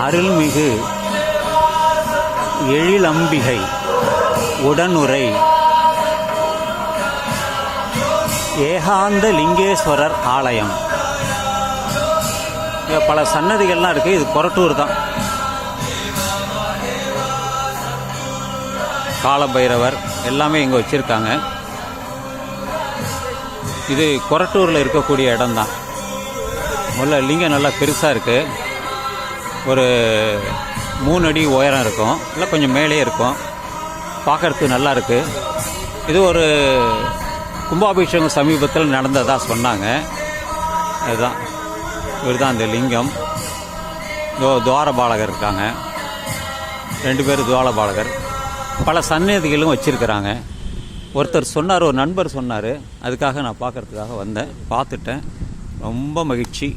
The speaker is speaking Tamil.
அருள்மிகு எழிலம்பிகை உடனுரை ஏகாந்த லிங்கேஸ்வரர் ஆலயம். இங்கே பல சன்னதிகள்லாம் இருக்குது. இது கொரட்டூர் தான். காலபைரவர் எல்லாமே இங்கே வச்சுருக்காங்க. இது கொரட்டூரில் இருக்கக்கூடிய இடம்தான். முதல்ல லிங்கம் நல்லா பெருசாக இருக்குது. ஒரு 3 அடி உயரம் இருக்கும், இல்லை கொஞ்சம் மேலே இருக்கும். பார்க்குறதுக்கு நல்லா இருக்குது. இது ஒரு கும்பாபிஷேகம் சமீபத்தில் நடந்ததாக சொன்னாங்க. அதுதான் இவர் தான் அந்த லிங்கம். துவாரபாலகர் இருக்காங்க, 2 பேர் துவாரபாலகர். பல சன்னதிகளும் வச்சுருக்கிறாங்க. ஒருத்தர் சொன்னார், ஒரு நண்பர் சொன்னார், அதுக்காக நான் பார்க்குறதுக்காக வந்தேன். பார்த்துட்டேன், ரொம்ப மகிழ்ச்சி.